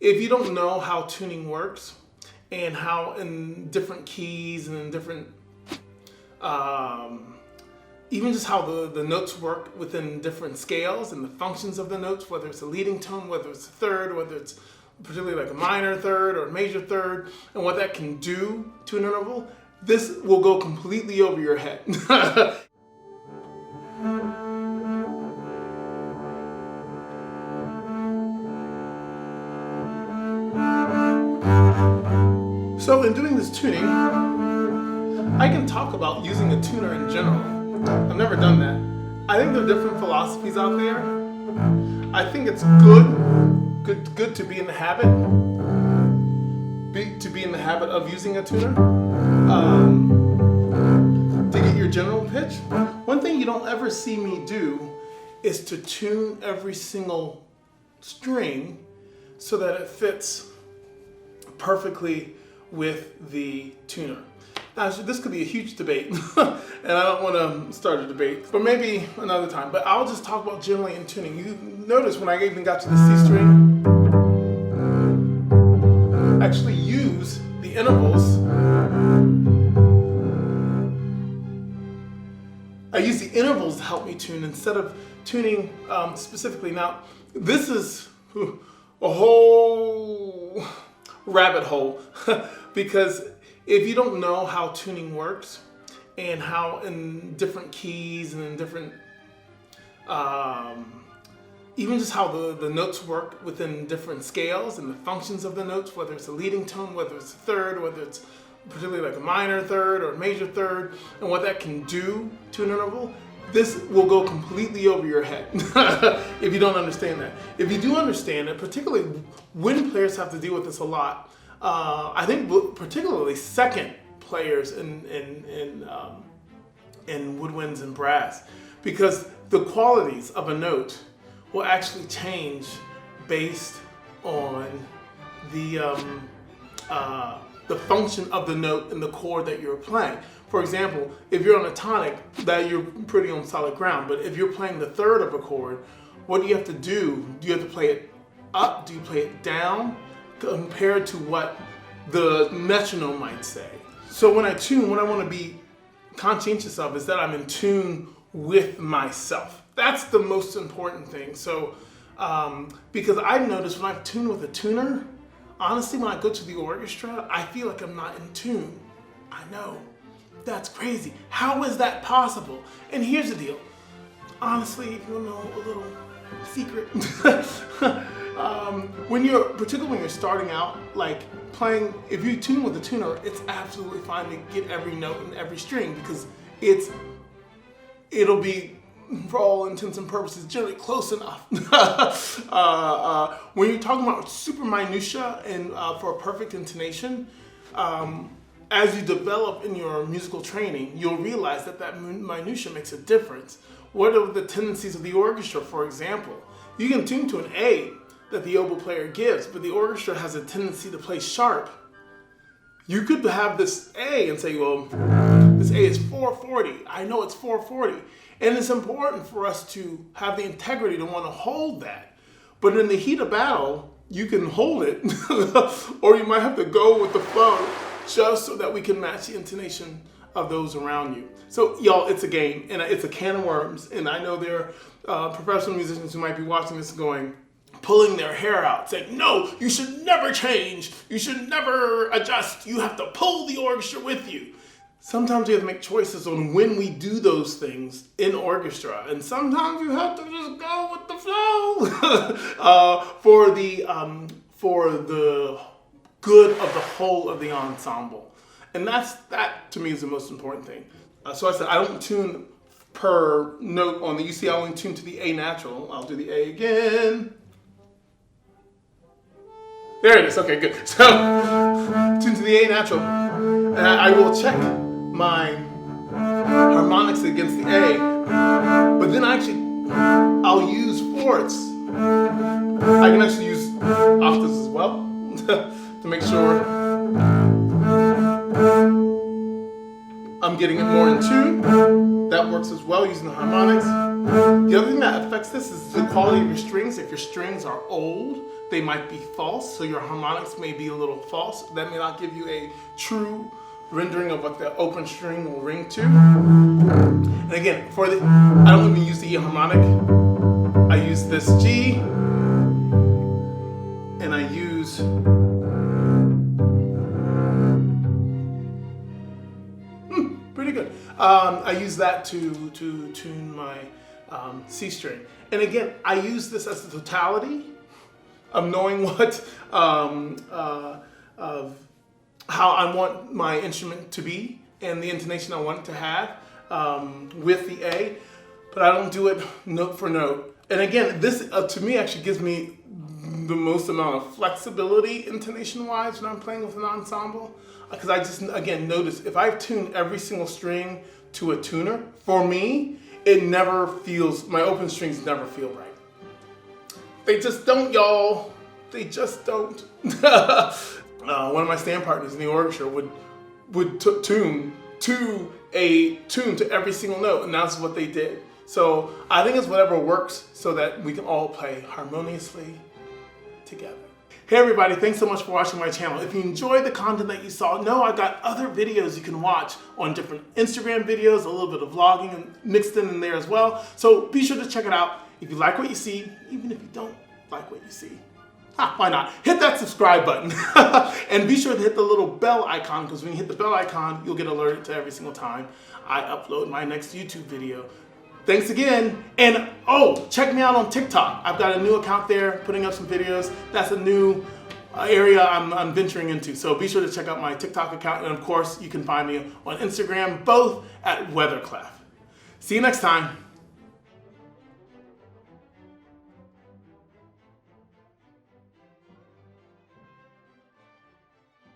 if you don't know how tuning works and how in different keys and in different, even just how the notes work within different scales and the functions of the notes, whether it's a leading tone, whether it's a third, whether it's particularly like a minor third or a major third, and what that can do to an interval, this will go completely over your head. So in doing this tuning, I can talk about using a tuner in general. I've never done that. I think there are different philosophies out there. I think it's good to be in the habit, of using a tuner to get your general pitch. One thing you don't ever see me do is to tune every single string so that it fits perfectly with the tuner. Now, this could be a huge debate, and I don't want to start a debate, but maybe another time. But I'll just talk about generally in tuning. You notice when I even got to the C string, I actually use the intervals. I use the intervals to help me tune instead of tuning specifically. Now, this is a whole rabbit hole because if you don't know how tuning works and how in different keys and in different, even just how the notes work within different scales and the functions of the notes, whether it's a leading tone, whether it's a third, whether it's particularly like a minor third or a major third, and what that can do to an interval, this will go completely over your head if you don't understand that. If you do understand it, particularly wind players have to deal with this a lot. I think particularly second players in woodwinds and brass, because the qualities of a note will actually change based on the function of the note and the chord that you're playing. For example, if you're on a tonic, that you're pretty on solid ground. But if you're playing the third of a chord, what do you have to do? Do you have to play it up? Do you play it down? Compared to what the metronome might say. So when I tune, what I want to be conscientious of is that I'm in tune with myself. That's the most important thing. So, because I've noticed when I've tuned with a tuner, honestly, when I go to the orchestra, I feel like I'm not in tune. I know. That's crazy. How is that possible? And here's the deal. Honestly, if you want to know a little secret, particularly when you're starting out, like playing, if you tune with a tuner, it's absolutely fine to get every note and every string because it'll be, for all intents and purposes, generally close enough. When you're talking about super minutia and for a perfect intonation, as you develop in your musical training, you'll realize that minutia makes a difference. What are the tendencies of the orchestra, for example? You can tune to an A that the oboe player gives, but the orchestra has a tendency to play sharp. You could have this A and say, well, this A is 440. I know it's 440. And it's important for us to have the integrity to want to hold that. But in the heat of battle, you can hold it, or you might have to go with the flow just so that we can match the intonation of those around you. So y'all, it's a game and it's a can of worms. And I know there are professional musicians who might be watching this going, pulling their hair out, saying, no, you should never change. You should never adjust. You have to pull the orchestra with you. Sometimes we have to make choices on when we do those things in orchestra. And sometimes you have to just go with the flow for the good of the whole of the ensemble. And that to me is the most important thing. So I said, I don't tune per note on the, you see I only tune to the A natural. I'll do the A again. There it is, okay, good. So, tune to the A natural. And I will check my harmonics against the A. But then I'll use fourths. I can actually use octaves as well to make sure I'm getting it more in tune. That works as well using the harmonics. The other thing that affects this is the quality of your strings. If your strings are old, they might be false. So your harmonics may be a little false. That may not give you a true rendering of what the open string will ring to. And again, I don't even use the E harmonic. I use this G, and I use pretty good. I use that to tune my C string. And again, I use this as the totality of knowing what of how I want my instrument to be and the intonation I want it to have with the A, but I don't do it note for note. And again, this to me actually gives me the most amount of flexibility intonation-wise when I'm playing with an ensemble, because I just, again, notice if I tune every single string to a tuner, for me, it never feels, my open strings never feel right. They just don't, y'all. They just don't. One of my stand partners in the orchestra would tune to every single note, and that's what they did. So I think it's whatever works so that we can all play harmoniously together. Hey everybody, thanks so much for watching my channel. If you enjoyed the content that you saw, know I've got other videos you can watch on different Instagram videos, a little bit of vlogging mixed in there as well. So be sure to check it out. If you like what you see, even if you don't like what you see, why not? Hit that subscribe button. And be sure to hit the little bell icon, because when you hit the bell icon, you'll get alerted to every single time I upload my next YouTube video. Thanks again. And oh, check me out on TikTok. I've got a new account there, putting up some videos. That's a new area I'm venturing into. So be sure to check out my TikTok account. And of course, you can find me on Instagram, both at Weatherclef. See you next time.